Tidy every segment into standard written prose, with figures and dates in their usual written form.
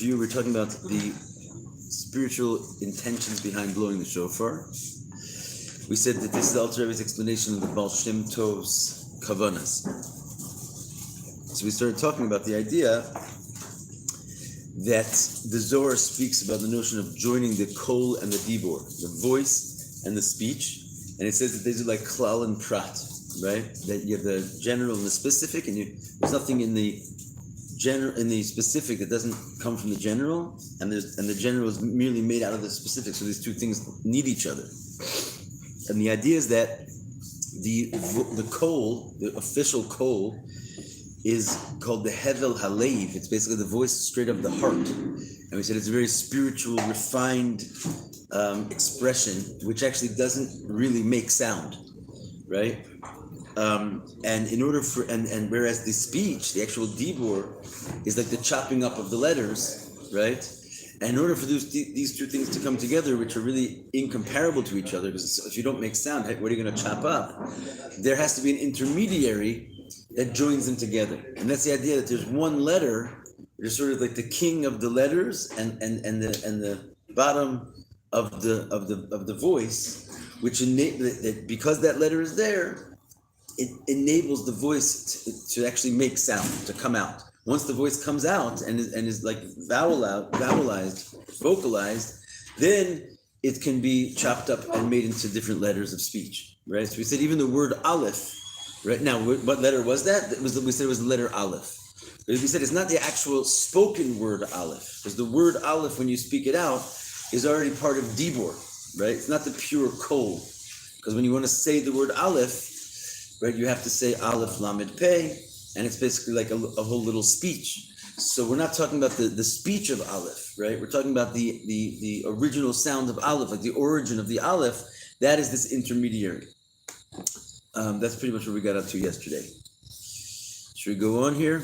We're talking about the spiritual intentions behind blowing the shofar. We said that this is the Alter Rebbe's explanation of the Baal Shem Tov's Kavanas. So we started talking about the idea that the Zohar speaks about the notion of joining the kol and the dibor, the voice and the speech, and it says that these are like klal and prat, right? That you have the general and the specific, and there's nothing in the specific that doesn't come from the general, and the general is merely made out of the specific. So these two things need each other. And the idea is that the kol, the official kol, is called the hevel halev. It's basically the voice straight of the heart. And we said it's a very spiritual, refined expression, which actually doesn't really make sound, right? And in order for and whereas the speech, the actual dibur, is like the chopping up of the letters, right? And in order for these two things to come together, which are really incomparable to each other, because if you don't make sound, what are you going to chop up? There has to be an intermediary that joins them together, and that's the idea that there's one letter, there's sort of like the king of the letters, and the bottom of the voice, which that because that letter is there, it enables the voice to actually make sound, to come out. Once the voice comes out and is like vocalized, then it can be chopped up and made into different letters of speech, right? So we said even the word aleph, right? Now, what letter was that? We said it was the letter aleph. But we said it's not the actual spoken word aleph, because the word aleph, when you speak it out, is already part of dibor, right? It's not the pure kol, because when you want to say the word aleph, right, you have to say aleph lamed pei, and it's basically like a whole little speech. So we're not talking about the speech of aleph, right? We're talking about the original sound of aleph, like the origin of the aleph. That is this intermediary. That's pretty much what we got up to yesterday. Should we go on here?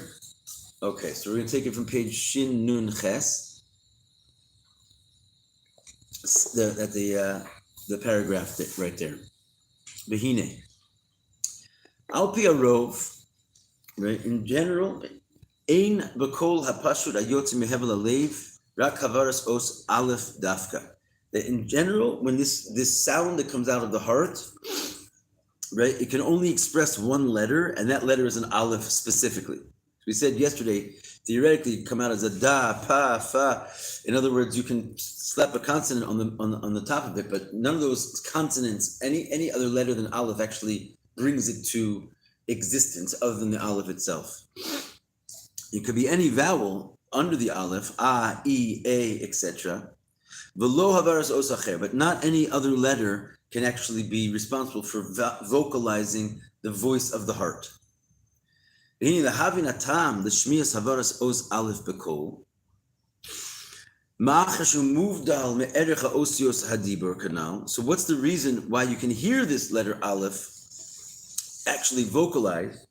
Okay, so we're going to take it from page Shin Nun Ches, the paragraph right there. Behine. Al pi arov, right? In general, ein b'kol hapashut ayotzi mehevel alev rak havaras os aleph dafka. That in general, when this sound that comes out of the heart, right, it can only express one letter, and that letter is an aleph specifically. We said yesterday, theoretically, it come out as a da, pa, fa. In other words, you can slap a consonant on the top of it, but none of those consonants, any other letter than aleph actually brings it to existence other than the aleph itself. It could be any vowel under the aleph, a, e, a, etc. V'lo havaras os acher, but not any other letter can actually be responsible for vocalizing the voice of the heart. So what's the reason why you can hear this letter aleph actually vocalized,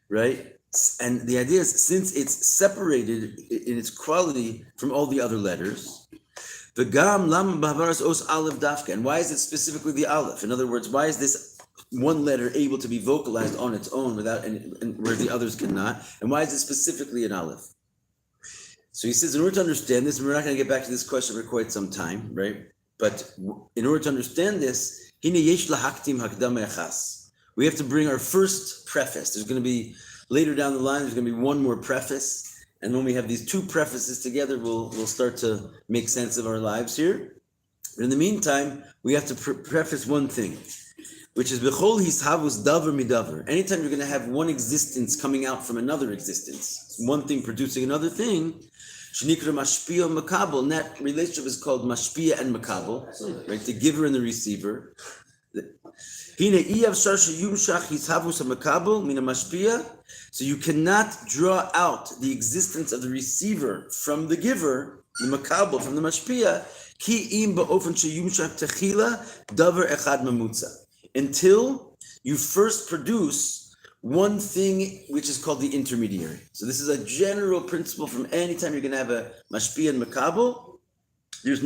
right? And the idea is, since it's separated in its quality from all the other letters, and why is it specifically the aleph? In other words, why is this one letter able to be vocalized on its own without and where the others cannot? And why is it specifically an aleph? So he says, in order to understand this, and we're not going to get back to this question for quite some time, right? But in order to understand this, we have to bring our first preface. There's going to be, later down the line, there's going to be one more preface. And when we have these two prefaces together, we'll start to make sense of our lives here. But in the meantime, we have to preface one thing, which is b'chol hishavus davar midavar. Anytime you're going to have one existence coming out from another existence, one thing producing another thing, shenikra mashpia makabel, and that relationship is called mashpia and makabel, right? The giver and the receiver. So you cannot draw out the existence of the receiver from the giver, the makabel from the mashpia, until you first produce one thing which is called the intermediary. So this is a general principle from any time you're going to have a mashpia and makabel. There is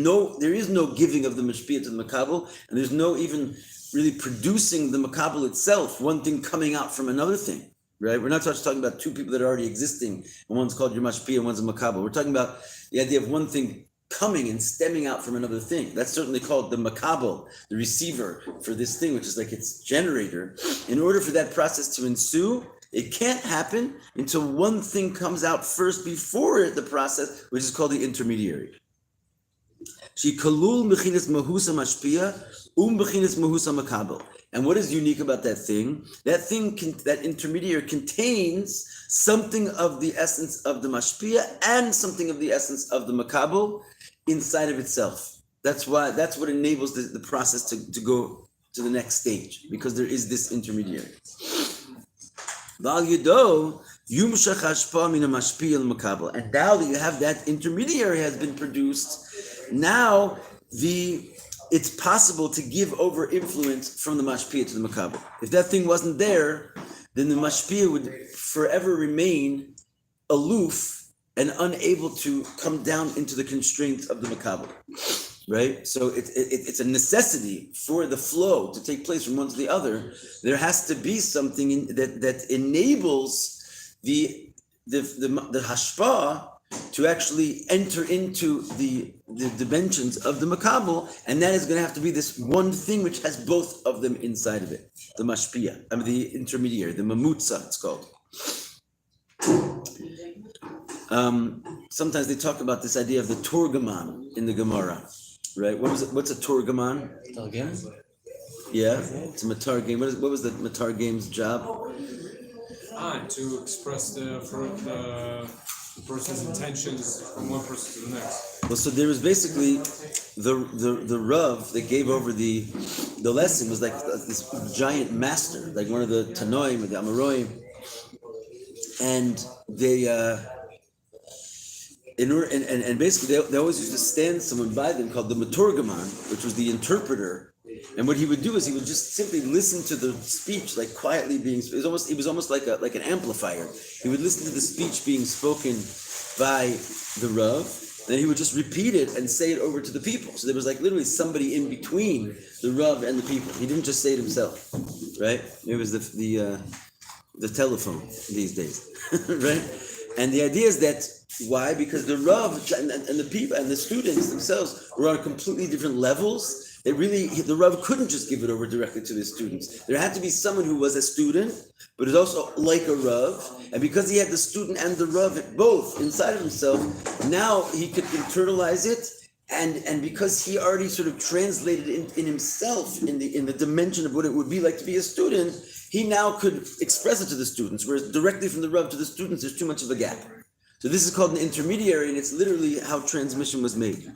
no giving of the mashpia to the makabel, and there's no even really producing the makabel itself, one thing coming out from another thing. right? We're not just talking about two people that are already existing, and one's called your mashpia and one's a makabel. We're talking about the idea of one thing coming and stemming out from another thing. That's certainly called the makabel, the receiver for this thing, which is like its generator. In order for that process to ensue, it can't happen until one thing comes out first before the process, which is called the intermediary. She kalul mechinas mahusa mashpia bechinas mahusa makabel. And what is unique about that thing? That intermediary contains something of the essence of the mashpia and something of the essence of the makabel inside of itself. That's what enables the process to go to the next stage, because there is this intermediary. And now that you have that intermediary has been produced, now it's possible to give over influence from the mashpia to the makabel. If that thing wasn't there, then the mashpia would forever remain aloof and unable to come down into the constraints of the makabel. Right? So it's a necessity for the flow to take place from one to the other. There has to be something that enables the hashpah to actually enter into the dimensions of the makabel, and that is going to have to be this one thing which has both of them inside of it. The mashpia, the intermediary, the mamutza, it's called. Sometimes they talk about this idea of the Turgaman in the Gemara. Right? What's a Turgaman? Targum? Yeah, it's a Matargim. What was the Matargim's job? To express the person's intentions from one person to the next. Well, so there was basically the Rav that gave over the lesson was like this giant master, like one of the Tanoim or the Amoraim, and they. And basically, they always used to stand someone by them called the Maturgaman, which was the interpreter. And what he would do is he would just simply listen to the speech, like quietly being. He was almost like an amplifier. He would listen to the speech being spoken by the Rav, then he would just repeat it and say it over to the people. So there was like literally somebody in between the Rav and the people. He didn't just say it himself, right? It was the telephone these days, right? And the idea is that why? Because the Rav and the people and the students themselves were on completely different levels. The Rav couldn't just give it over directly to the students. There had to be someone who was a student, but is also like a Rav. And because he had the student and the Rav both inside of himself, now he could internalize it. And because he already sort of translated in himself in the dimension of what it would be like to be a student, he now could express it to the students. Whereas directly from the Rav to the students, there's too much of a gap. So this is called an intermediary, and it's literally how transmission was made.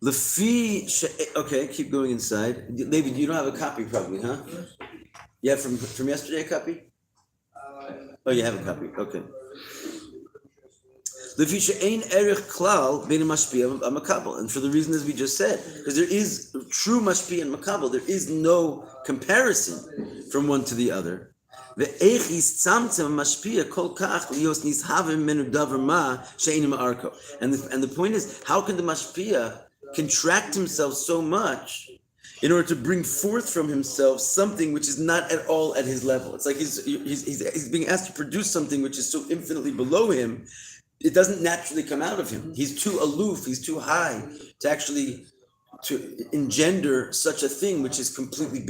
Okay, keep going inside. David, you don't have a copy probably, huh? You have from yesterday a copy? Oh, you have a copy, okay. And for the reason as we just said, because there is true mashpia and makabel, there is no comparison from one to the other. And the point is, how can the mashpia contract himself so much in order to bring forth from himself something which is not at all at his level? It's like he's being asked to produce something which is so infinitely below him. It doesn't naturally come out of him. He's too aloof, he's too high to engender such a thing which is completely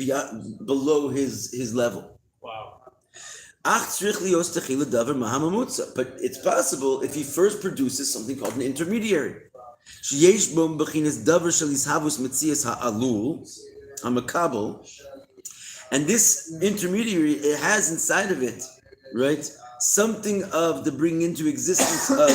below his level. Wow. But it's possible if he first produces something called an intermediary. And this intermediary, it has inside of it, right, something of the bringing into existence of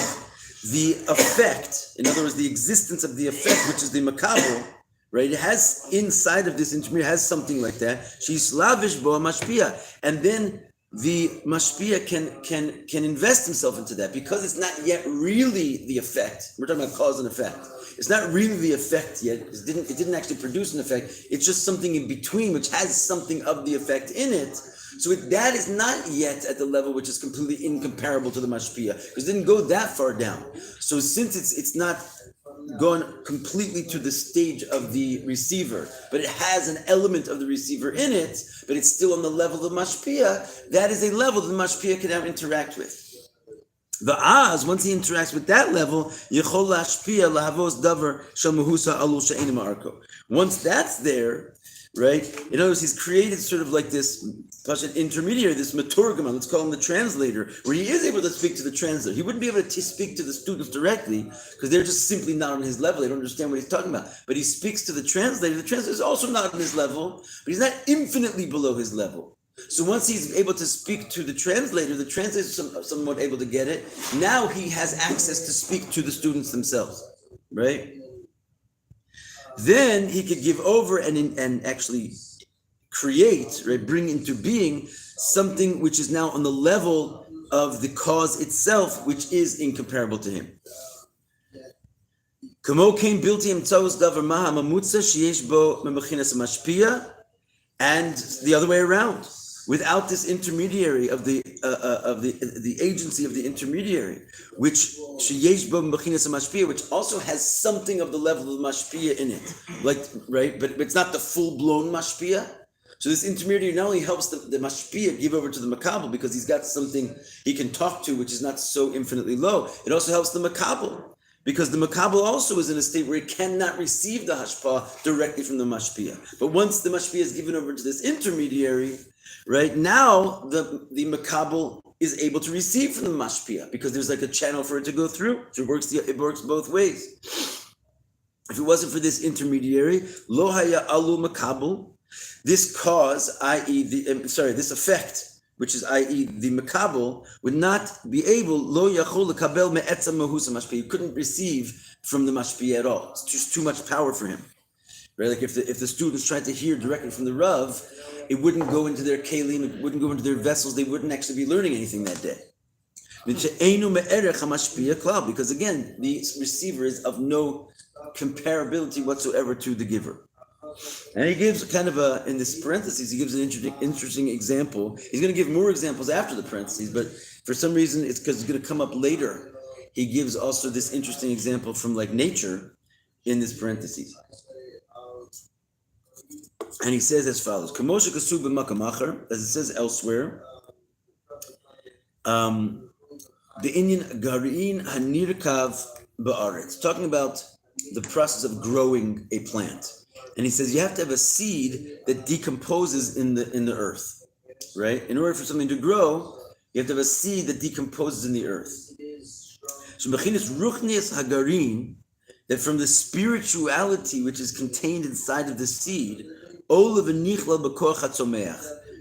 the effect. In other words, the existence of the effect, which is the makabel, right? It has inside of this intermediary, has something like that. She's lavish bo mashpia, and then the mashpia can invest himself into that because it's not yet really the effect. We're talking about cause and effect. It's not really the effect yet. It didn't actually produce an effect. It's just something in between which has something of the effect in it. So that is not yet at the level which is completely incomparable to the mashpia because it didn't go that far down. So since it's not gone completely to the stage of the receiver, but it has an element of the receiver in it, but it's still on the level of mashpia. That is a level that the mashpia can now interact with. The az, once he interacts with that level, yechol lashpia lahavos davar shel mehusa alul she'enim arko. Once that's there, right? In other words, he's created sort of like this intermediary, this maturgaman, let's call him the translator, where he is able to speak to the translator. He wouldn't be able to speak to the students directly because they're just simply not on his level. They don't understand what he's talking about. But he speaks to the translator. The translator is also not on his level, but he's not infinitely below his level. So once he's able to speak to the translator is somewhat able to get it. Now he has access to speak to the students themselves, right? Then he could give over and actually create, right, bring into being something which is now on the level of the cause itself, which is incomparable to him. And the other way around. Without this intermediary of the agency of the intermediary, which which also has something of the level of mashpia in it, like right, but it's not the full blown mashpia. So this intermediary not only helps the mashpia give over to the makabel because he's got something he can talk to, which is not so infinitely low. It also helps the makabel because the makabel also is in a state where he cannot receive the hashpah directly from the mashpia. But once the mashpia is given over to this intermediary, right, now the makabel is able to receive from the mashpia because there's like a channel for it to go through. So it works both ways. If it wasn't for this intermediary, lo haya alu makabel, this cause, i.e. this effect, which is i.e. the makabel, would not be able, lo yachol lekabel me'etzam mehusa mashpia. He couldn't receive from the mashpia at all. It's just too much power for him. Right? Like if the students tried to hear directly from the Rav, it wouldn't go into their kelim, it wouldn't go into their vessels, they wouldn't actually be learning anything that day. Because again, the receiver is of no comparability whatsoever to the giver. And he gives kind of in this parentheses, he gives an interesting example. He's going to give more examples after the parentheses, but for some reason, it's because it's going to come up later. He gives also this interesting example from like nature in this parentheses. And he says as follows, as it says elsewhere, the Indian Garin Hanirkav Ba'aretz, talking about the process of growing a plant. And he says you have to have a seed that decomposes in the earth, right? In order for something to grow, you have to have a seed that decomposes in the earth. So Ruchnias Hagarin, that from the spirituality which is contained inside of the seed,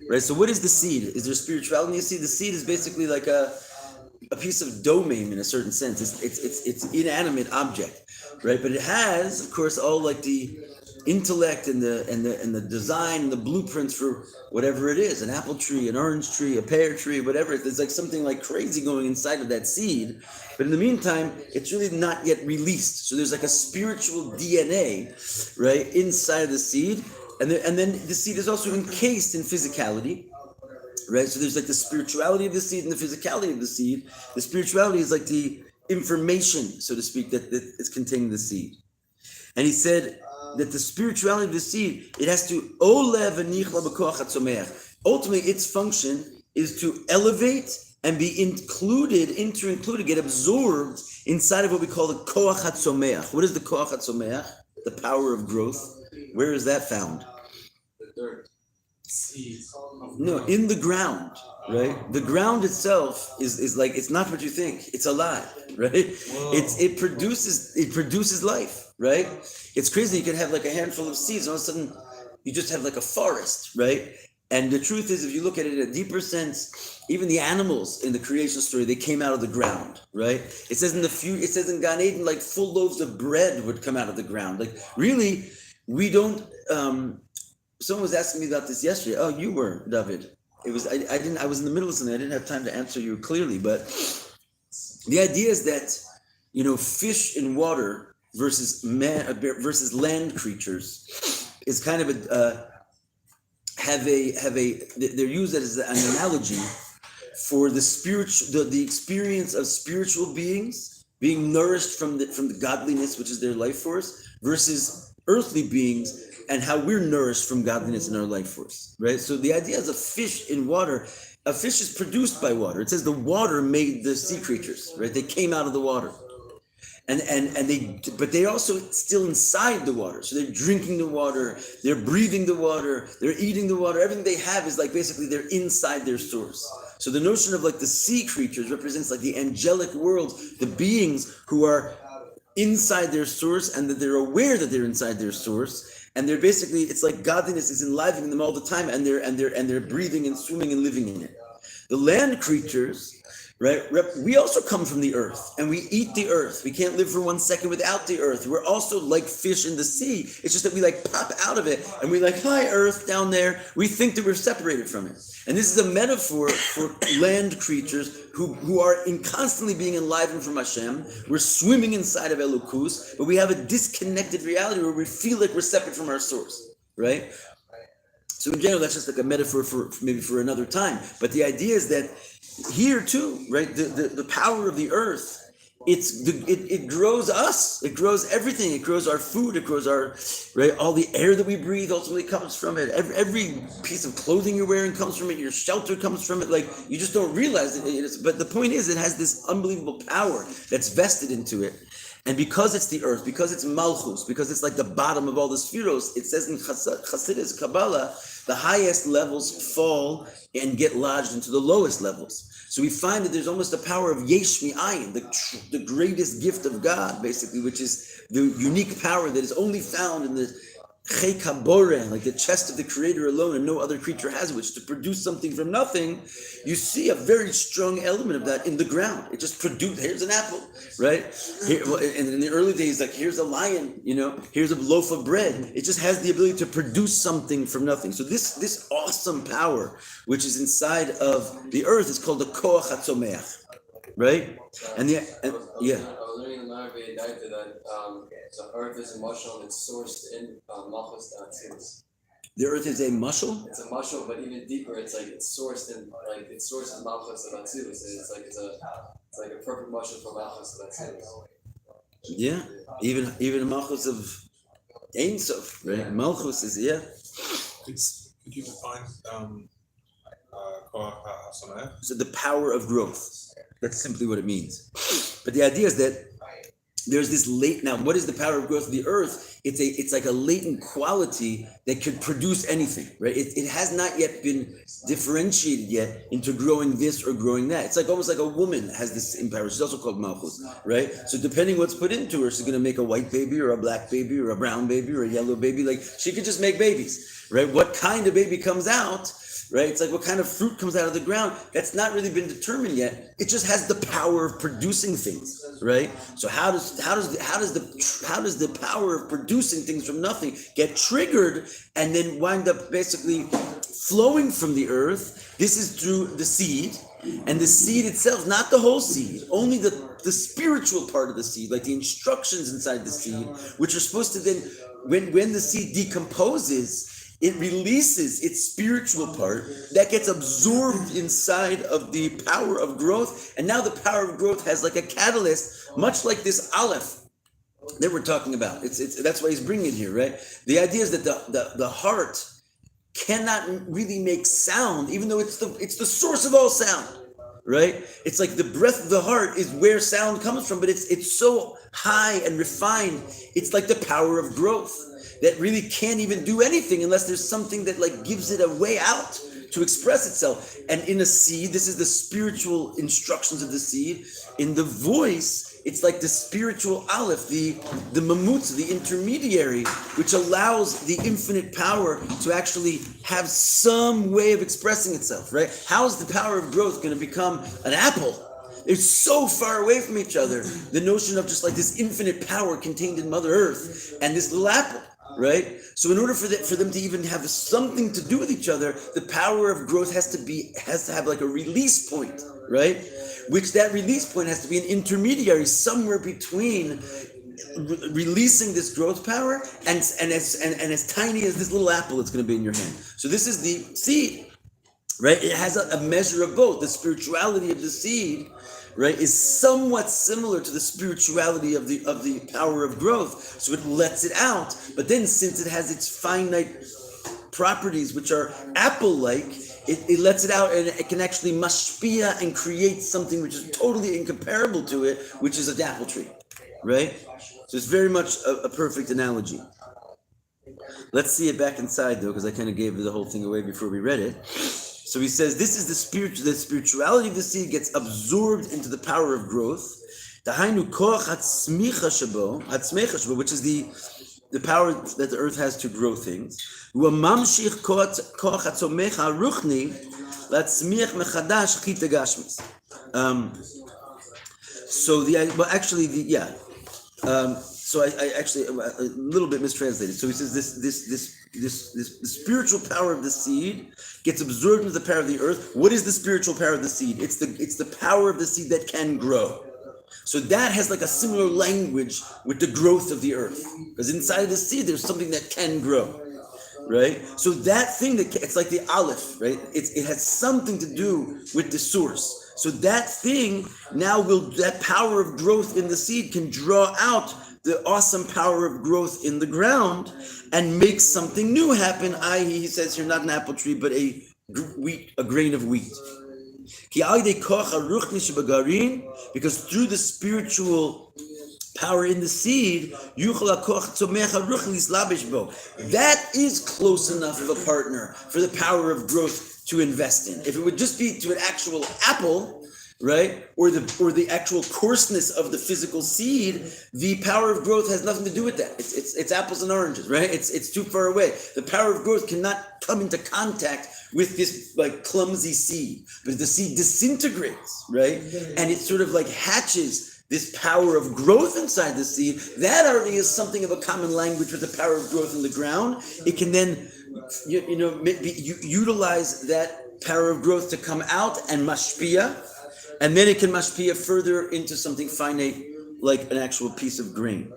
right? So what is the seed? Is there spirituality in the seed? The seed is basically like a piece of domain in a certain sense. It's inanimate object, right? But it has, of course, all like the intellect and the design and the blueprints for whatever it is, an apple tree, an orange tree, a pear tree, whatever. There's like something like crazy going inside of that seed. But in the meantime, it's really not yet released. So there's like a spiritual DNA, right, inside of the seed. And then the seed is also encased in physicality, right? So there's like the spirituality of the seed and the physicality of the seed. The spirituality is like the information, so to speak, that is contained in the seed. And he said that the spirituality of the seed, it has to ultimately its function is to elevate and be included, get absorbed inside of what we call the koach hatzomeach. What is the koach hatzomeach? The power of growth. Where is that found? The dirt. Seeds. No, in the ground, right? The ground itself is like, it's not what you think. It's alive, right? Whoa. It produces life, right? It's crazy. You can have like a handful of seeds, and all of a sudden you just have like a forest, right? And the truth is, if you look at it in a deeper sense, even the animals in the creation story, they came out of the ground, right? It says in Gan Eden, like full loaves of bread would come out of the ground. Like really, we don't. Someone was asking me about this yesterday. Oh, you were, David. It was I was in the middle of something. I didn't have time to answer you clearly, but the idea is that fish in water versus land creatures is kind of they're used as an analogy for the experience of spiritual beings being nourished from the godliness, which is their life force, versus earthly beings and how we're nourished from godliness in our life force, right? So the idea is a fish in water. A fish is produced by water. It says the water made the sea creatures, right? They came out of the water. But they're also still inside the water. So they're drinking the water, they're breathing the water, they're eating the water. Everything they have is like basically they're inside their source. So the notion of like the sea creatures represents like the angelic world, the beings who are inside their source and that they're aware that they're inside their source. And they're basically, it's like godliness is enlivening them all the time, and they're breathing and swimming and living in it. The land creatures, right? We also come from the earth and we eat the earth. We can't live for 1 second without the earth. We're also like fish in the sea. It's just that we like pop out of it and we like, hi, earth down there. We think that we're separated from it. And this is a metaphor for land creatures who are constantly being enlivened from Hashem. We're swimming inside of Elokus, but we have a disconnected reality where we feel like we're separate from our source, right? So in general, that's just like a metaphor for maybe for another time. But the idea is that here too, right? The power of the earth, it grows us. It grows everything. It grows our food. It grows our, right? All the air that we breathe ultimately comes from it. Every piece of clothing you're wearing comes from it. Your shelter comes from it. Like you just don't realize it. But the point is, it has this unbelievable power that's vested into it. And because it's the earth, because it's Malchus, because it's like the bottom of all the spheros, it says in Chassidus Kabbalah, the highest levels fall and get lodged into the lowest levels. So we find that there's almost a power of Yesh Mi'ayin, the greatest gift of God, basically, which is the unique power that is only found in the Chei Kabore, like the chest of the Creator alone, and no other creature has, which to produce something from nothing. You see a very strong element of that in the ground. It just produced, here's an apple, right? Here, and in the early days, like here's a lion, here's a loaf of bread. It just has the ability to produce something from nothing. So this awesome power, which is inside of the earth, is called the Koach HaTzomeach, right? And yeah. I was learning in the Maravi that the earth is a mushal and it's sourced in Malchus Datzilus. The earth is a mushal? It's a mushal, but even deeper, it's sourced in Malchus Datzilus. It's like a perfect mushal for Malchus Datzilus. Yeah, even a Malchus of Ein Sof, right? Malchus is Could you define Koach HaSamech? So the power of growth. That's simply what it means. But the idea is that there's this now what is the power of growth of the earth? It's like a latent quality that could produce anything, right? It has not yet been differentiated yet into growing this or growing that. It's like almost like a woman has this same power. She's also called Malchus, right? So depending what's put into her, she's going to make a white baby or a black baby or a brown baby or a yellow baby. Like she could just make babies, right? What kind of baby comes out, right? It's like what kind of fruit comes out of the ground. That's not really been determined yet. It just has the power of producing things, right? So how does the power of producing things from nothing get triggered and then wind up basically flowing from the earth? This is through the seed, and the seed itself, not the whole seed, only the spiritual part of the seed, like the instructions inside the seed, which are supposed to then, when the seed decomposes, it releases its spiritual part that gets absorbed inside of the power of growth. And now the power of growth has like a catalyst, much like this aleph that we're talking about. That's why he's bringing it here, right? The idea is that the heart cannot really make sound, even though it's the source of all sound, right? It's like the breath of the heart is where sound comes from, but it's so high and refined. It's like the power of growth that really can't even do anything unless there's something that like gives it a way out to express itself. And in a seed, this is the spiritual instructions of the seed. In the voice, it's like the spiritual aleph, the mamutza, the intermediary, which allows the infinite power to actually have some way of expressing itself, right? How is the power of growth going to become an apple? They're so far away from each other. The notion of just like this infinite power contained in Mother Earth and this little apple, right? So in order for them to even have something to do with each other, the power of growth has to have like a release point, right? Which that release point has to be an intermediary somewhere between releasing this growth power and as tiny as this little apple that's going to be in your hand. So this is the seed, right? It has a measure of both, the spirituality of the seed, right, is somewhat similar to the spirituality of the power of growth. So it lets it out, but then since it has its finite properties, which are apple-like, it lets it out and it can actually mashpia and create something which is totally incomparable to it, which is a apple tree, right? So it's very much a perfect analogy. Let's see it back inside though, because I kind of gave the whole thing away before we read it. So he says this is the spirituality of the seed gets absorbed into the power of growth. Dahainu koach hatzmicha shabo, which is the power that the earth has to grow things. Uamamshich koach hatzomecha ruchni latzmiach mechadash chita gashmis. So so I actually a little bit mistranslated. So he says this spiritual power of the seed gets absorbed into the power of the earth. What is the spiritual power of the seed? It's the power of the seed that can grow. So that has like a similar language with the growth of the earth, because inside of the seed there's something that can grow, right? So that thing it's like the aleph, right? It has something to do with the source. So that thing now that power of growth in the seed can draw out the awesome power of growth in the ground and make something new happen, i.e. he says here not an apple tree, but a grain of wheat. Because through the spiritual power in the seed, that is close enough of a partner for the power of growth to invest in. If it would just be to an actual apple, right, or the actual coarseness of the physical seed, the power of growth has nothing to do with that. It's apples and oranges, right? It's too far away. The power of growth cannot come into contact with this like clumsy seed, but the seed disintegrates, right, and it sort of like hatches this power of growth inside the seed. That already is something of a common language with the power of growth in the ground. It can then utilize that power of growth to come out and mashpia. And then it can mashpia further into something finite, like an actual piece of grain,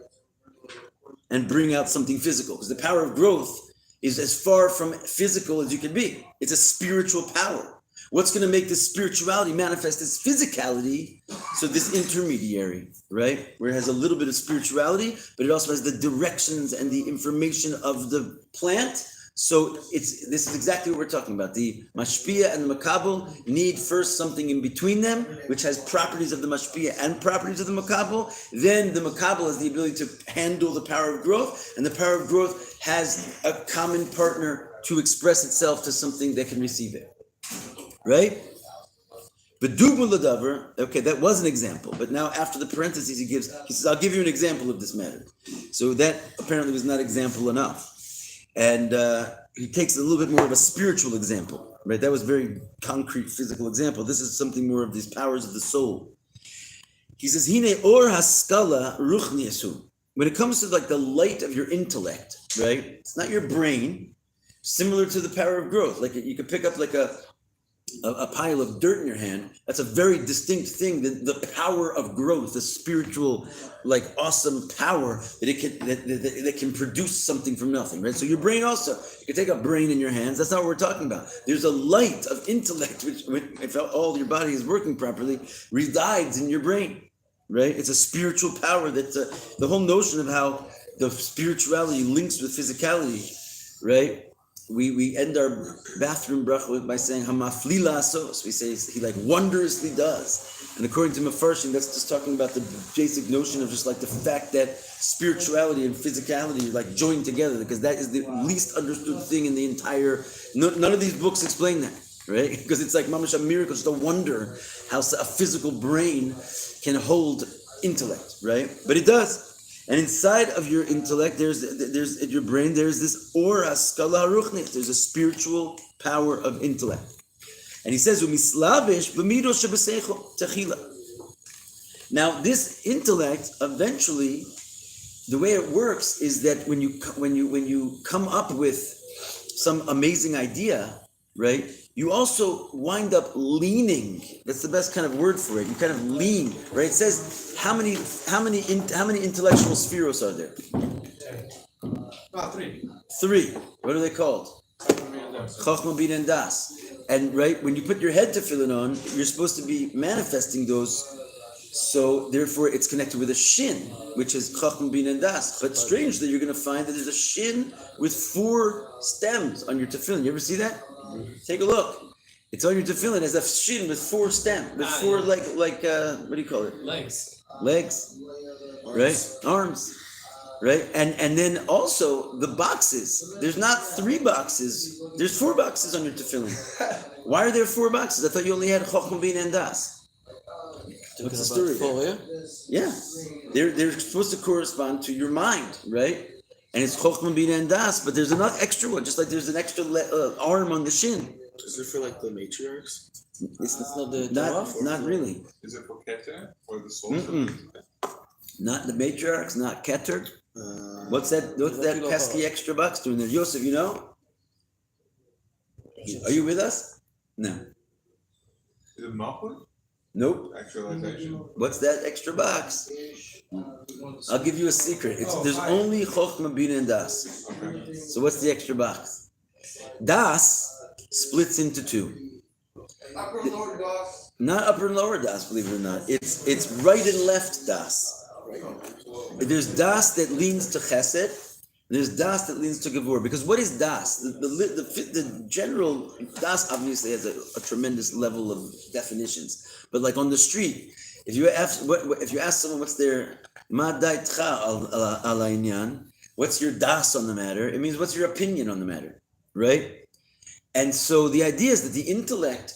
and bring out something physical. Because the power of growth is as far from physical as you can be. It's a spiritual power. What's going to make this spirituality manifest as physicality? So this intermediary, right, where it has a little bit of spirituality, but it also has the directions and the information of the plant. So this is exactly what we're talking about. The mashpia and the makabel need first something in between them, which has properties of the mashpia and properties of the makabel. Then the makabel has the ability to handle the power of growth, and the power of growth has a common partner to express itself to something that can receive it. Right? B'dugma l'davar. Okay, that was an example. But now after the parentheses he says, I'll give you an example of this matter. So that apparently was not example enough. And he takes a little bit more of a spiritual example, right? That was a very concrete physical example. This is something more of these powers of the soul. He says, Hine or haskala ruchni yasu. When it comes to like the light of your intellect, right? It's not your brain, similar to the power of growth. Like you could pick up like a pile of dirt in your hand. That's a very distinct thing. The power of growth, the spiritual, like awesome power that can produce something from nothing, right? So your brain also, you can take a brain in your hands. That's not what we're talking about. There's a light of intellect, which if all your body is working properly, resides in your brain, right? It's a spiritual power. That's the whole notion of how the spirituality links with physicality, right? We end our bathroom bracha by saying hamaflila asos. We say he like wondrously does. And according to Mefarshim, that's just talking about the basic notion of just like the fact that spirituality and physicality are like joined together, because that is the least understood thing in the entire. None of these books explain that, right? Because it's like mamash a miracle, just a wonder how a physical brain can hold intellect, right? But it does. And inside of your intellect, there's in your brain, there's this aura skala ruchni. There's a spiritual power of intellect. And he says, "Umislavish b'mido shebesecho techila." Now, this intellect, eventually, the way it works is that when you come up with some amazing idea, right? You also wind up leaning. That's the best kind of word for it. You kind of lean, right? It says how many intellectual spheros are there? 3. 3. What are they called? Chachma, Bina, and Das. And right when you put your head tefillin on, you're supposed to be manifesting those So therefore, it's connected with a shin, which is chachma bin and das. But strangely, you're going to find that there's a shin with 4 stems on your tefillin. You ever see that? Take a look. It's on your tefillin as a shin with 4 stems, with 4 what do you call it? Legs, right? Arms, right? And then also the boxes. There's not 3 boxes. There's 4 boxes on your tefillin. Why are there 4 boxes? I thought you only had chachma bin and das. What's the story? Yeah, they're supposed to correspond to your mind, right? And it's chokhmah bina and das, but there's another extra one, just like there's an extra arm on the shin. Is it for like the matriarchs? It's not really. Is it for Keter or the soul? Not the matriarchs, not Keter. What's that pesky extra box doing there? Yosef, you know? Are you with us? No. Is it Malchut? Nope. Actualization. What's that extra box? I'll give you a secret. There's only chokhmah bina and das. Okay. So what's the extra box? Das splits into 2. Upper and lower das. Not upper and lower das, believe it or not. It's right and left das. There's das that leans to chesed. There's das that leans to gevur. Because what is das? The general das obviously has a tremendous level of definitions. But like on the street, if you ask someone what's their ma daitcha al inyan, what's your das on the matter? It means what's your opinion on the matter, right? And so the idea is that the intellect,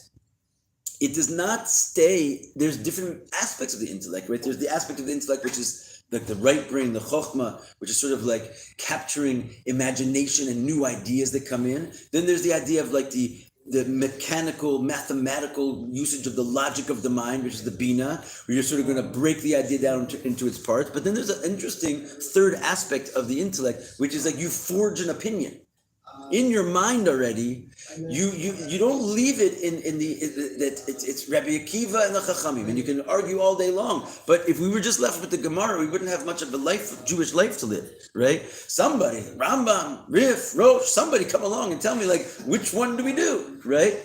it does not stay. There's different aspects of the intellect, right? There's the aspect of the intellect which is like the right brain, the chokhmah, which is sort of like capturing imagination and new ideas that come in. Then there's the idea of like the mechanical, mathematical usage of the logic of the mind, which is the bina, where you're sort of going to break the idea down into its parts. But then there's an interesting third aspect of the intellect, which is like you forge an opinion. In your mind already, you don't leave it it's Rabbi Akiva and the Chachamim, and you can argue all day long. But if we were just left with the Gemara, we wouldn't have much of a Jewish life to live, right? Somebody, Rambam, Rif, Rosh, somebody come along and tell me like which one do we do, right?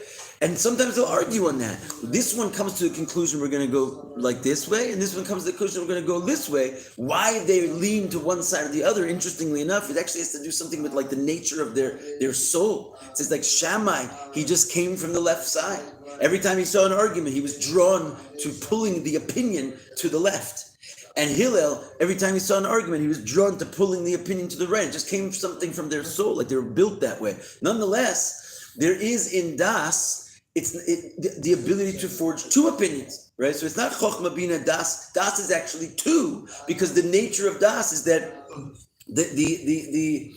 And sometimes they'll argue on that. This one comes to the conclusion we're going to go like this way, and this one comes to the conclusion we're going to go this way. Why they lean to one side or the other, interestingly enough, it actually has to do something with like the nature of their soul. It says like Shammai, he just came from the left side. Every time he saw an argument, he was drawn to pulling the opinion to the left. And Hillel, every time he saw an argument, he was drawn to pulling the opinion to the right. It just came something from their soul, like they were built that way. Nonetheless, there is in Das, the ability to forge 2 opinions, right? So it's not chokhmah bina das. Das is actually 2, because the nature of das is that the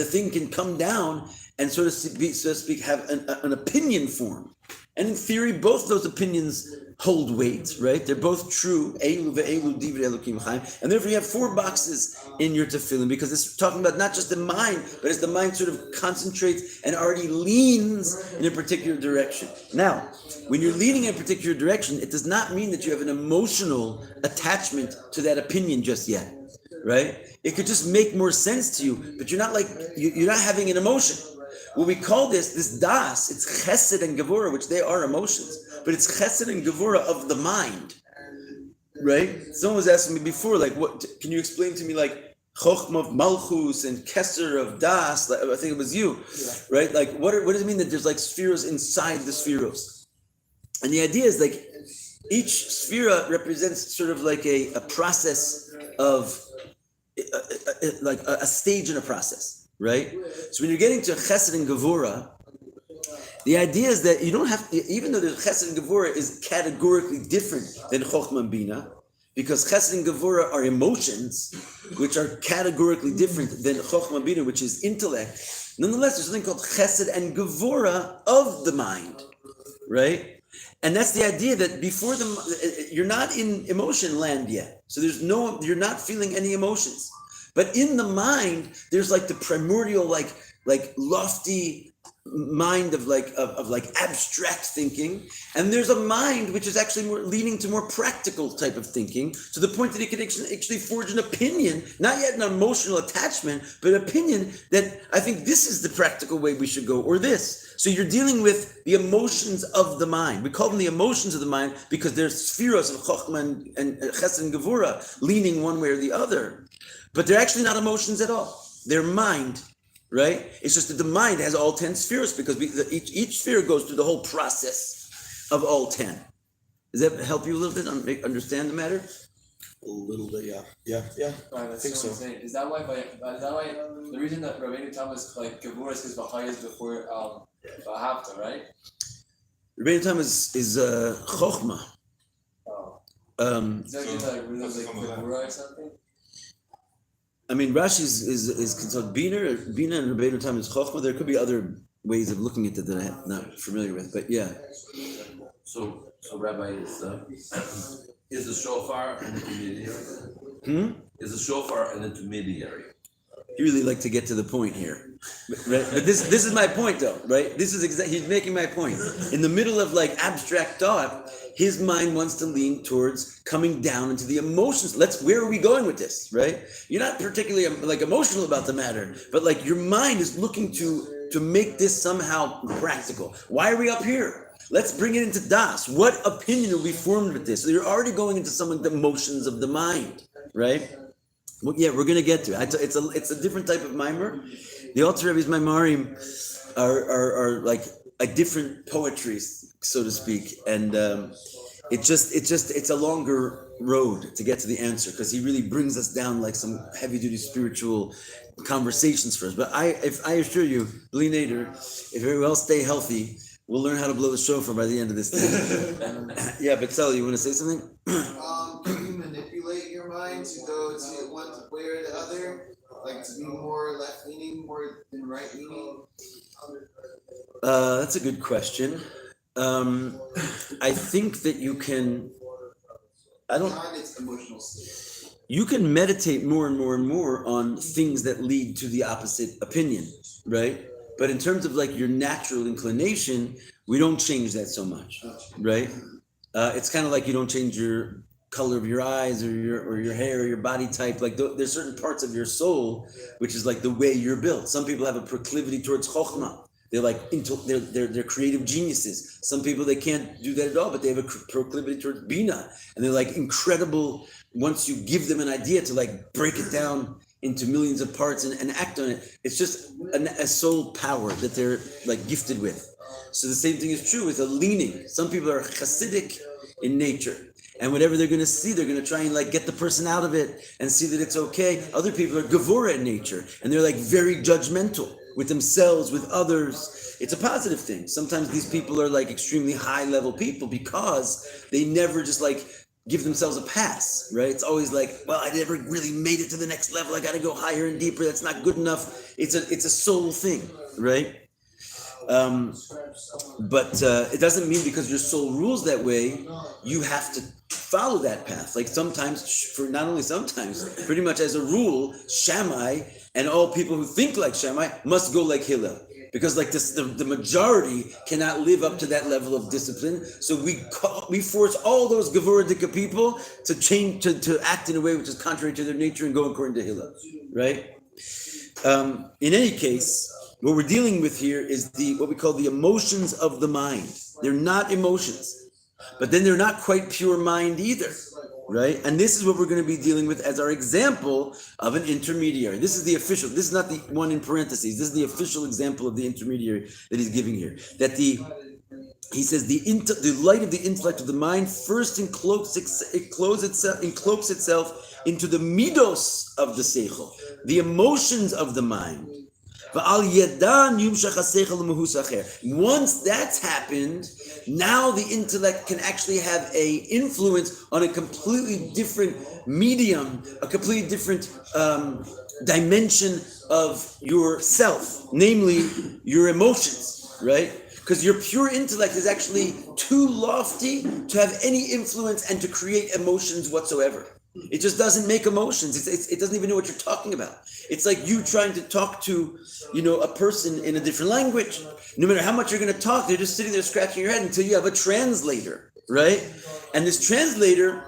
thing can come down and so to speak have an opinion form. And in theory, both those opinions hold weight, right? They're both true. Eilu ve'eilu divrei Elokim chaim. And therefore you have 4 boxes in your tefillin, because it's talking about not just the mind, but as the mind sort of concentrates and already leans in a particular direction. Now, when you're leaning in a particular direction, it does not mean that you have an emotional attachment to that opinion just yet, right? It could just make more sense to you, but you're not having an emotion. What we call this das, it's chesed and gevura, which they are emotions, but it's chesed and gevura of the mind, right? Someone was asking me before, like, what can you explain to me, like chokhmah of malchus and keser of das? Like, I think it was you, right? Like, what does it mean that there's like spheros inside the spheros? And the idea is like each sphera represents sort of like a process of like a stage in a process. Right? So when you're getting to chesed and gevura, the idea is that you don't have to, even though the chesed and gevura is categorically different than chokhmah and bina, because chesed and gevura are emotions, which are categorically different than chokhmah and bina, which is intellect. Nonetheless, there's something called chesed and gevura of the mind, right? And that's the idea that before you're not in emotion land yet. So you're not feeling any emotions. But in the mind, there's like the primordial, like lofty, mind of like abstract thinking, and there's a mind which is actually more leaning to more practical type of thinking, to the point that it can actually forge an opinion, not yet an emotional attachment, but an opinion that I think this is the practical way we should go, or this. So you're dealing with the emotions of the mind. We call them the emotions of the mind because they're spheros of chokhmah and chesed and gevura, leaning one way or the other. But they're actually not emotions at all. They're mind. Right? It's just that the mind has all 10 spheres because each sphere goes through the whole process of all 10. Does that help you a little bit understand the matter? A little bit, yeah. Right, that's think so so. insane. Is that why the reason that Rabbeinu Tam is like Gevura is because Bachai is before Bahavta, right? Rebbeinu Tam is chokhmah. Oh. Is that So, just like really what's like some of that? Gevura or something? I mean, Rashi is considered Bina and Rebbeinu Tam is chokhmah. There could be other ways of looking at it that I'm not familiar with, but yeah. So Rabbi, is the shofar an intermediary? Is the shofar an intermediary? You really like to get to the point here, but this is my point though, right? This is he's making my point. In the middle of like abstract thought, his mind wants to lean towards coming down into the emotions. Where are we going with this, right? You're not particularly like emotional about the matter, but like your mind is looking to make this somehow practical. Why are we up here? Let's bring it into Das. What opinion will be formed with this? So you're already going into some of the emotions of the mind, right? Well, yeah, we're gonna get to it. It's a different type of mimer. The Alter Rebbe's mimarim are like a different poetry, so to speak, and it's a longer road to get to the answer because he really brings us down like some heavy duty spiritual conversations first. But I assure you, Bli Nader, if everyone else stay healthy, we'll learn how to blow the shofar by the end of this thing. Yeah, but Sally, you want to say something? Can you manipulate your mind to go to one way or the other? Like to be more left leaning, more than right leaning? That's a good question. I think that you can. Beyond its emotional state. You can meditate more and more and more on things that lead to the opposite opinion, right? But in terms of like your natural inclination, we don't change that so much, right? It's kind of like you don't change your color of your eyes or your hair or your body type. Like there's certain parts of your soul, which is like the way you're built. Some people have a proclivity towards chokhmah. They're like they're creative geniuses. Some people, they can't do that at all, but they have a proclivity towards bina, and they're like incredible. Once you give them an idea to like break it down into millions of parts and act on it, it's just a soul power that they're like gifted with. So the same thing is true with a leaning. Some people are Hasidic in nature, and whatever they're going to see, they're going to try and like get the person out of it and see that it's okay. Other people are Gevura in nature, and they're like very judgmental with themselves, with others. It's a positive thing. Sometimes these people are like extremely high level people because they never just like give themselves a pass, right? It's always like, well, I never really made it to the next level. I got to go higher and deeper. That's not good enough. It's a soul thing, right? But it doesn't mean because your soul rules that way, you have to follow that path. Like sometimes, not only sometimes, pretty much as a rule, Shammai and all people who think like Shammai must go like Hillel. Because like this, the majority cannot live up to that level of discipline. So we force all those Gevurah people to change, to act in a way which is contrary to their nature and go according to Hillel, right? In any case, what we're dealing with here is what we call the emotions of the mind. They're not emotions, but then they're not quite pure mind either, right? And this is what we're going to be dealing with as our example of an intermediary. This is the official. This is not the one in parentheses. This is the official example of the intermediary that he's giving here. He says the light of the intellect of the mind first encloaks itself into the midos of the seichel, the emotions of the mind. Once that's happened, now the intellect can actually have a influence on a completely different medium, a completely different dimension of yourself, namely your emotions, right? Because your pure intellect is actually too lofty to have any influence and to create emotions whatsoever, It just doesn't make emotions. It doesn't even know what you're talking about. It's like you trying to talk to, a person in a different language. No matter how much you're going to talk, they're just sitting there scratching your head until you have a translator, right? And this translator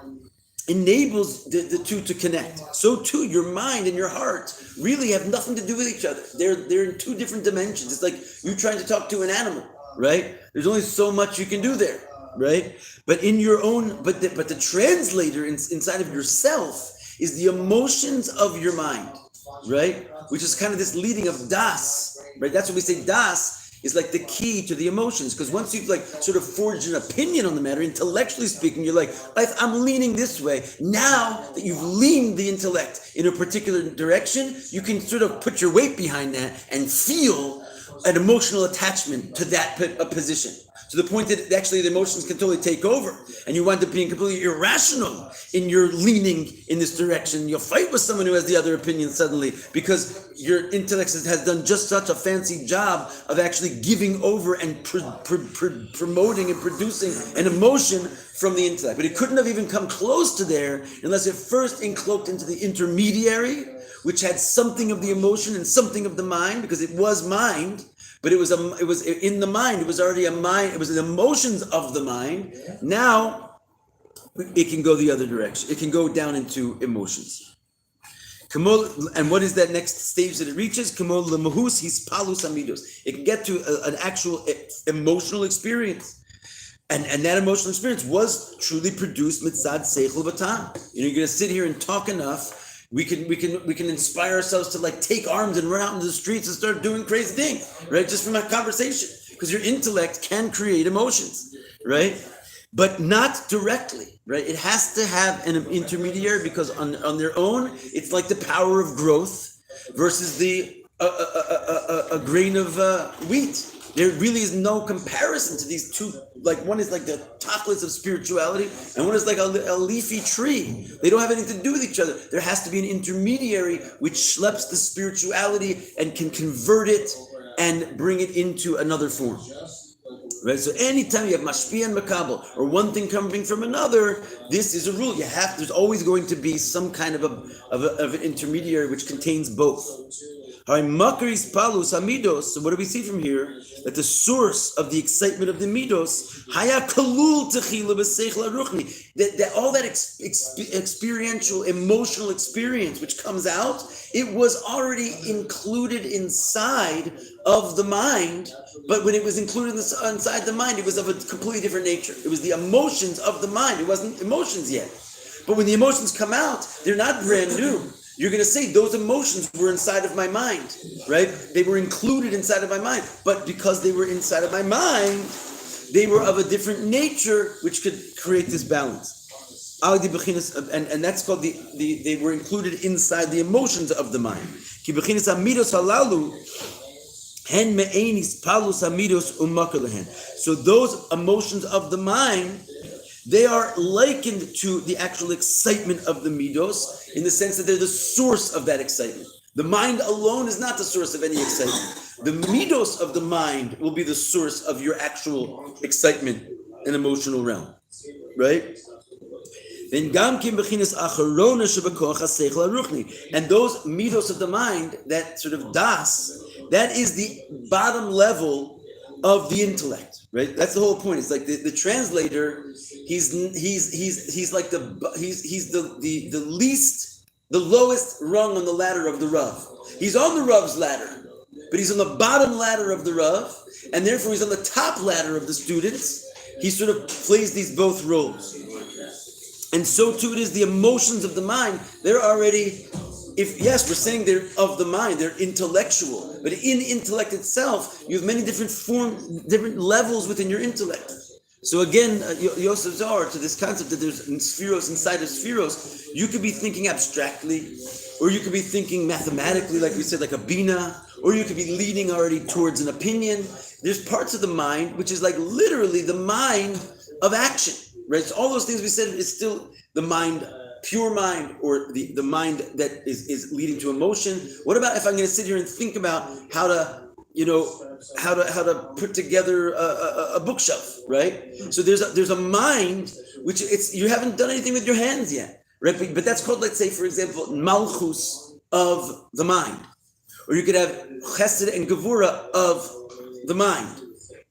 enables the two to connect. So too, your mind and your heart really have nothing to do with each other. They're in two different dimensions. It's like you trying to talk to an animal, right? There's only so much you can do there, right? But in your own, but the translator inside of yourself is the emotions of your mind, right? Which is kind of this leading of das, right? That's what we say. Das is like the key to the emotions, because once you've like sort of forged an opinion on the matter, intellectually speaking, you're like, I'm leaning this way. Now that you've leaned the intellect in a particular direction, you can sort of put your weight behind that and feel an emotional attachment to that position, to the point that actually the emotions can totally take over, and you wind up being completely irrational in your leaning in this direction. You'll fight with someone who has the other opinion suddenly, because your intellect has done just such a fancy job of actually giving over and promoting and producing an emotion from the intellect. But it couldn't have even come close to there unless it first encloaked into the intermediary, which had something of the emotion and something of the mind, because it was mind, but it was in the mind. It was already a mind. It was the emotions of the mind. Now it can go the other direction. It can go down into emotions. And what is that next stage that it reaches? It can get to an actual emotional experience. And that emotional experience was truly produced mitzad seichel v'tam. You're going to sit here and talk enough. We can inspire ourselves to like take arms and run out into the streets and start doing crazy things, right? Just from that conversation, because your intellect can create emotions, right? But not directly, right? It has to have an intermediary, because on their own, it's like the power of growth versus a grain of wheat. There really is no comparison to these two. Like one is like the topless of spirituality, and one is like a leafy tree. They don't have anything to do with each other. There has to be an intermediary which schleps the spirituality and can convert it and bring it into another form. Right? So anytime you have mashpia and makabel, or one thing coming from another, this is a rule. There's always going to be some kind of an intermediary which contains both. So what do we see from here? That the source of the excitement of the midos, that all that experiential, emotional experience which comes out, it was already included inside of the mind. But when it was included inside the mind, it was of a completely different nature. It was the emotions of the mind. It wasn't emotions yet. But when the emotions come out, they're not brand new. You're going to say those emotions were inside of my mind, right? They were included inside of my mind. But because they were inside of my mind, they were of a different nature, which could create this balance. And that's called they were included inside the emotions of the mind. So those emotions of the mind, they are likened to the actual excitement of the midos, in the sense that they're the source of that excitement. The mind alone is not the source of any excitement. The midos of the mind will be the source of your actual excitement and emotional realm, right? And those midos of the mind, that sort of das, that is the bottom level of the intellect, right? That's the whole point. It's like the translator. He's like the lowest rung on the ladder of the Rav. He's on the Rav's ladder, but he's on the bottom ladder of the Rav, and therefore he's on the top ladder of the students. He sort of plays these both roles. And so too it is the emotions of the mind. They're already, we're saying they're of the mind, they're intellectual. But in the intellect itself, you have many different levels within your intellect. So again, Yosef Zohar, to this concept that there's spheros inside of spheros, you could be thinking abstractly, or you could be thinking mathematically, like we said, like a bina, or you could be leading already towards an opinion. There's parts of the mind which is like literally the mind of action, right? So all those things we said is still the mind, pure mind, or the mind that is leading to emotion. What about if I'm going to sit here and think about how to put together a bookshelf, right? So there's a mind which you haven't done anything with your hands yet, right? But that's called, let's say, for example, malchus of the mind. Or you could have chesed and gevura of the mind.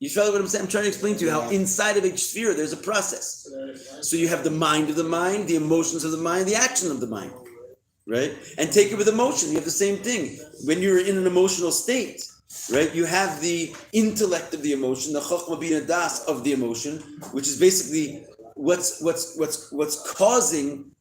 You follow what I'm saying? I'm trying to explain to you how inside of each sphere there's a process. So you have the mind of the mind, the emotions of the mind, the action of the mind, right? And take it with emotion. You have the same thing. When you're in an emotional state, right, you have the intellect of the emotion, the chokhmah bina das of the emotion, which is basically what's causing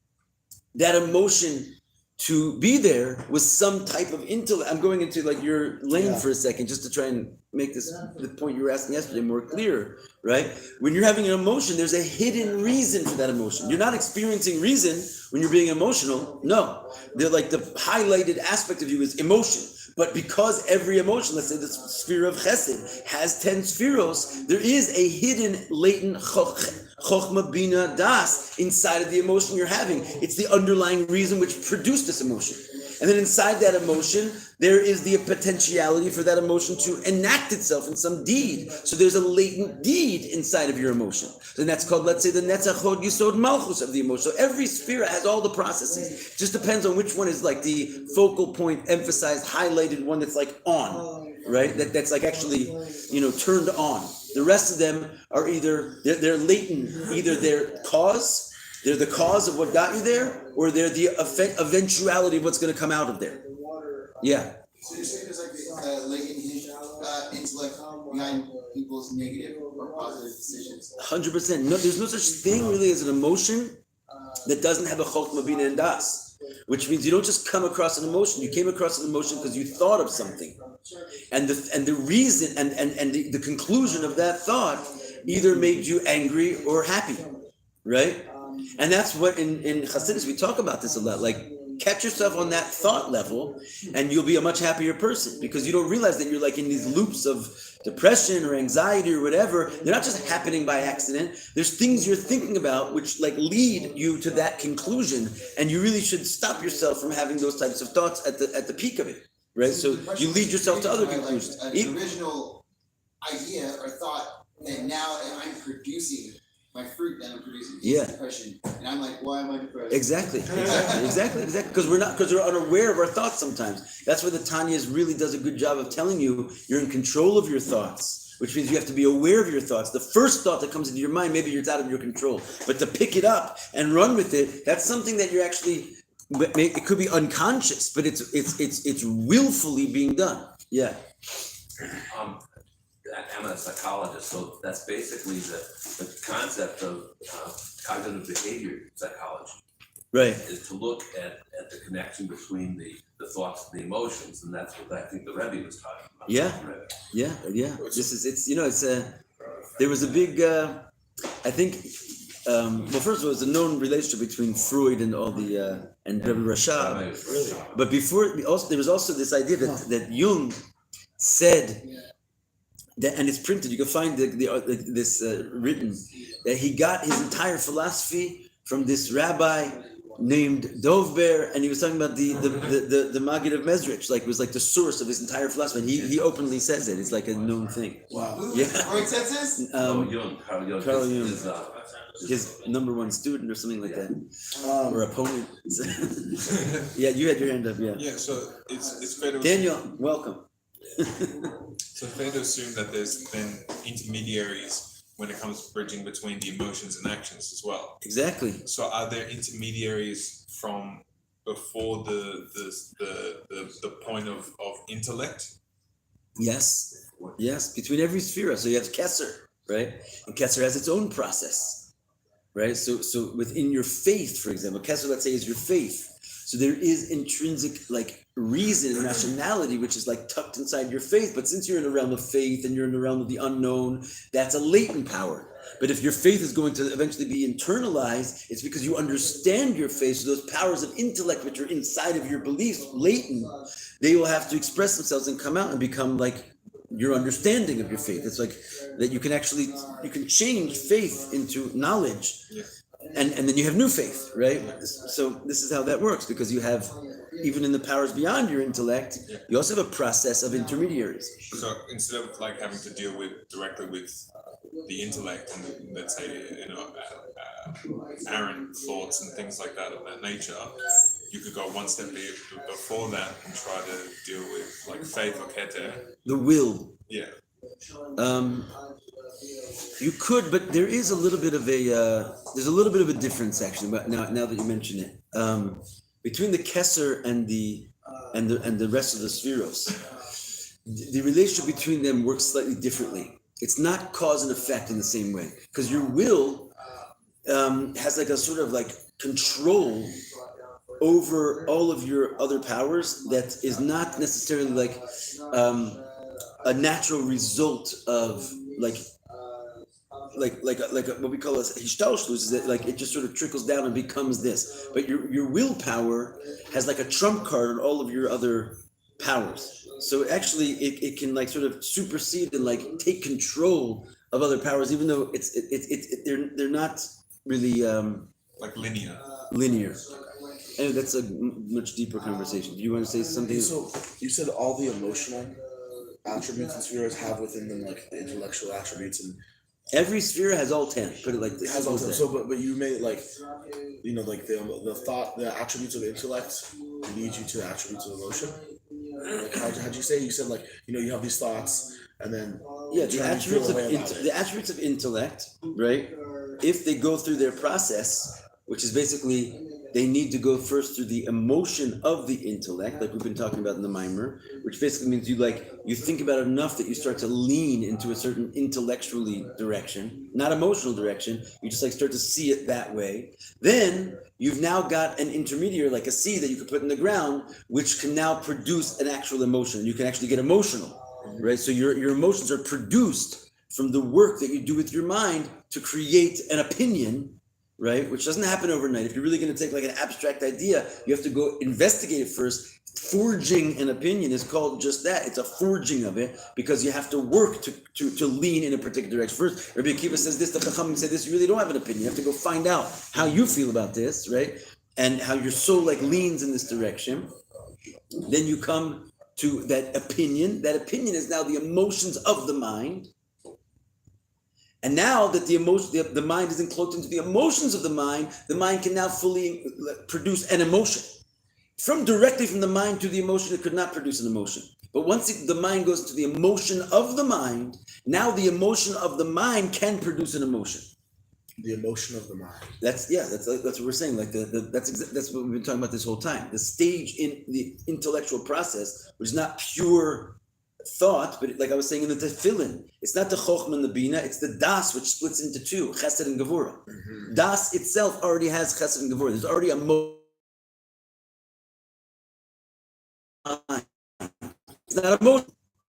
that emotion to be there was some type of intellect. I'm going into like your lane for a second just to try and make the point you were asking yesterday more clear, right? When you're having an emotion, there's a hidden reason for that emotion. You're not experiencing reason when you're being emotional. No, they're like the highlighted aspect of you is emotion. But because every emotion, let's say the sphere of chesed, has 10 spheros, there is a hidden, latent chokhmah bina das inside of the emotion you're having. It's the underlying reason which produced this emotion. And then inside that emotion, there is the potentiality for that emotion to enact itself in some deed. So there's a latent deed inside of your emotion. And that's called, let's say, the netzach hod yisod malchus of the emotion. So every sphere has all the processes. It just depends on which one is like the focal point, emphasized, highlighted one that's like on, right? That's like actually, turned on. The rest of them are either, they're latent, either they're the cause of what got you there, or they're the eventuality of what's going to come out of there. Yeah. So you're saying there's like a latent intellect behind people's negative or positive decisions? 100%. No, there's no such thing really as an emotion that doesn't have a chokhmah bina and das, which means you don't just come across an emotion. You came across an emotion because you thought of something, and the reason and the conclusion of that thought either made you angry or happy, right? And that's what in Hasidus we talk about this a lot. Like, catch yourself on that thought level, and you'll be a much happier person because you don't realize that you're like in these loops of depression or anxiety or whatever. They're not just happening by accident. There's things you're thinking about which like lead you to that conclusion, and you really should stop yourself from having those types of thoughts at the peak of it, right? So you lead yourself to other conclusions. Like an original idea or thought that now I'm producing. My fruit that I'm producing is depression, and I'm like, why am I depressed? Exactly. Because we're unaware of our thoughts sometimes. That's where the Tanya really does a good job of telling you you're in control of your thoughts, which means you have to be aware of your thoughts. The first thought that comes into your mind, maybe it's out of your control, but to pick it up and run with it, that's something that you're actually. It could be unconscious, but it's willfully being done. Yeah. I'm a psychologist, so that's basically the concept of cognitive behavior psychology. Right. Is to look at the connection between the thoughts and the emotions, and that's what I think the Rebbe was talking about. Yeah. There was a big, I think, first of all, it was a known relationship between Freud and all the, and Rebbe Rashab. Really? But before, there was also this idea that Jung said, and it's printed. You can find this written that he got his entire philosophy from this rabbi named Dovber, and he was talking about the Maggid of Mezrich. Like it was like the source of his entire philosophy. And he openly says it. It's like a known thing. Wow. Yeah. Freud says this? Carl Jung. His number one student or something like that, or opponent. Yeah, you had your hand up. Yeah. Yeah, so it's fair to Daniel, welcome. So fair to assume that there's then intermediaries when it comes to bridging between the emotions and actions as well. Exactly. So are there intermediaries from before the point of intellect? Yes, between every sphere. So you have Kesser, right? And Kesser has its own process, right? So within your faith, for example, Kesser, let's say, is your faith. So there is intrinsic like reason and rationality, which is like tucked inside your faith. But since you're in the realm of faith and you're in the realm of the unknown, that's a latent power. But if your faith is going to eventually be internalized, it's because you understand your faith. So those powers of intellect, which are inside of your beliefs, latent, they will have to express themselves and come out and become like your understanding of your faith. It's like that you can change faith into knowledge. Yeah. And then you have new faith, right? So this is how that works, because you have, even in the powers beyond your intellect, you also have a process of intermediaries. So instead of like having to deal directly with the intellect and let's say errant thoughts and things like that of that nature, you could go one step before that and try to deal with like faith or keter. The will. Yeah. You could, but there is a little bit of a difference actually. But now that you mention it, between the Kesser and the rest of the Spheros, the relationship between them works slightly differently. It's not cause and effect in the same way, because your will has like a sort of like control over all of your other powers that is not necessarily like a natural result of like what we call a hishtalshlus, is that like it just sort of trickles down and becomes this. But your willpower has like a trump card on all of your other powers. So actually it can like sort of supersede and like take control of other powers, even though they're not really like linear. And that's a much deeper conversation. Do you want to say something? So you said all the emotional attributes and spheres have within them like the intellectual attributes, and every sphere has all 10. Put it like this. it has all 10. So, but you made like, you know, like the thought, the attributes of intellect lead you to the attributes of emotion. Like how'd you say? You said like, you know, you have these thoughts, and then the attributes of intellect, right? If they go through their process, which is basically they need to go first through the emotion of the intellect, like we've been talking about in the Mimer, which basically means you think about it enough that you start to lean into a certain intellectually direction, not emotional direction. You just like start to see it that way. Then you've now got an intermediary, like a seed that you can put in the ground, which can now produce an actual emotion. You can actually get emotional, right? So your emotions are produced from the work that you do with your mind to create an opinion, right? Which doesn't happen overnight. If you're really going to take like an abstract idea, you have to go investigate it first. Forging an opinion is called just that. It's a forging of it, because you have to work to lean in a particular direction. First, Rabbi Akiva says this, the Chachamim said this, you really don't have an opinion. You have to go find out how you feel about this, right? And how your soul like leans in this direction. Then you come to that opinion. That opinion is now the emotions of the mind. And now that the mind is encloaked into the emotions of the mind can now fully produce an emotion. Directly from the mind to the emotion, it could not produce an emotion. But once the mind goes to the emotion of the mind, now the emotion of the mind can produce an emotion. The emotion of the mind. That's what we're saying. Like that's what we've been talking about this whole time. The stage in the intellectual process, which is not pure thought, but like I was saying in the tefillin, it's not the chokhmah and the bina, it's the das, which splits into two, chesed and gevura. Mm-hmm. Das itself already has chesed and gevura. There's already it's not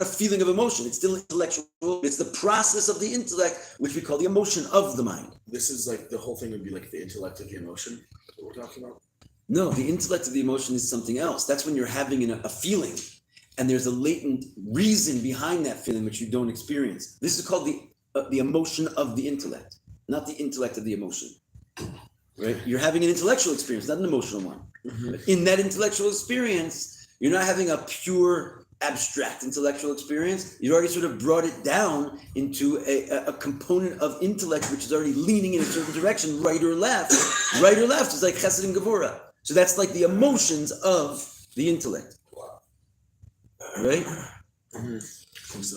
a feeling of emotion. It's still intellectual. It's the process of the intellect, which we call the emotion of the mind. This is like the whole thing would be like the intellect of the emotion that we're talking about. No, the intellect of the emotion is something else. That's when you're having a feeling. And there's a latent reason behind that feeling which you don't experience. This is called the emotion of the intellect, not the intellect of the emotion. Right? You're having an intellectual experience, not an emotional one. Mm-hmm. But in that intellectual experience, you're not having a pure abstract intellectual experience. You've already sort of brought it down into a component of intellect which is already leaning in a certain direction, right or left. Right or left is like chesed and gevura. So that's like the emotions of the intellect. Right? Mm-hmm. So,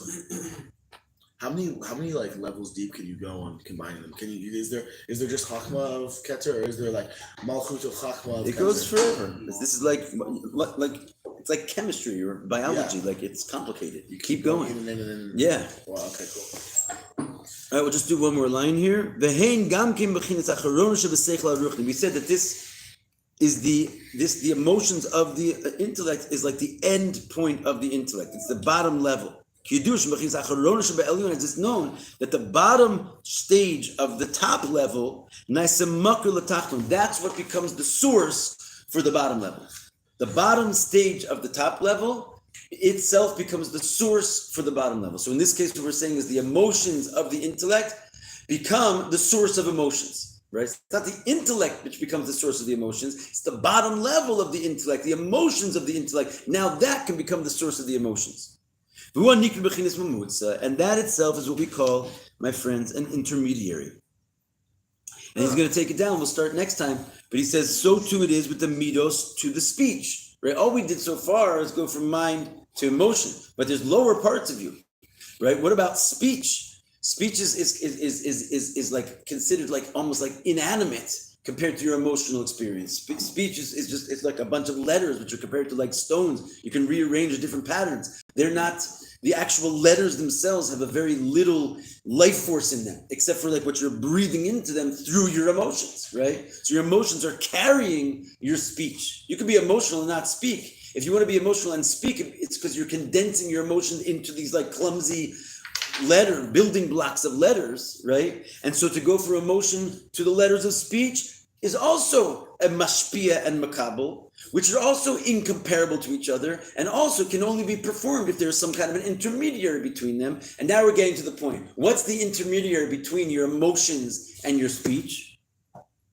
how many like levels deep can you go on combining them? Is there just Chachma of Keter, or is there like Malchut of Chachma of Keter? It goes forever. This is like it's like chemistry or biology. Yeah. Like it's complicated. You keep going. Yeah. Wow. Okay. Cool. All right. We'll just do one more line here. We said that this is the emotions of the intellect is like the end point of the intellect. It's the bottom level. It's known that the bottom stage of the top level, that's what becomes the source for the bottom level. The bottom stage of the top level itself becomes the source for the bottom level. So in this case, what we're saying is the emotions of the intellect become the source of emotions. Right? It's not the intellect which becomes the source of the emotions. It's the bottom level of the intellect, the emotions of the intellect. Now that can become the source of the emotions. And that itself is what we call my friends, an intermediary. And he's going to take it down. We'll start next time. But he says, so too it is with the midos to the speech. Right? All we did so far is go from mind to emotion. But there's lower parts of you. Right? What about speech? Speech is like considered like almost like inanimate compared to your emotional experience. Speech is just, it's like a bunch of letters which are compared to like stones. You can rearrange the different patterns. They're not, the actual letters themselves have a very little life force in them, except for like what you're breathing into them through your emotions, right? So your emotions are carrying your speech. You can be emotional and not speak. If you want to be emotional and speak, it's because you're condensing your emotions into these like clumsy building blocks of letters, right? And so to go from emotion to the letters of speech is also a mashpia and makabel, which are also incomparable to each other and also can only be performed if there's some kind of an intermediary between them. And now we're getting to the point. What's the intermediary between your emotions and your speech?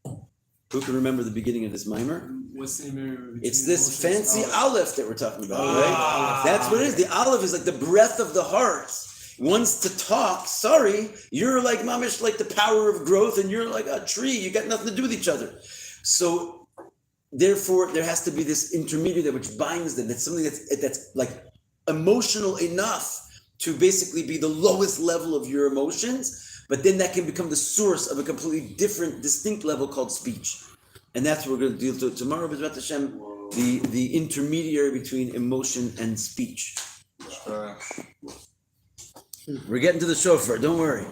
Who can remember the beginning of this mimer? What's the intermediary? It's this fancy aleph that we're talking about, right? That's what it is. The aleph is like the breath of the heart. Wants to talk, sorry, you're like mamish, like the power of growth, and you're like a tree. You got nothing to do with each other. So therefore, there has to be this intermediate which binds them. That's something that's like emotional enough to basically be the lowest level of your emotions, but then that can become the source of a completely different, distinct level called speech. And that's what we're going to deal with tomorrow, B'ezrat Hashem, the intermediary between emotion and speech. We're getting to the shofar, don't worry.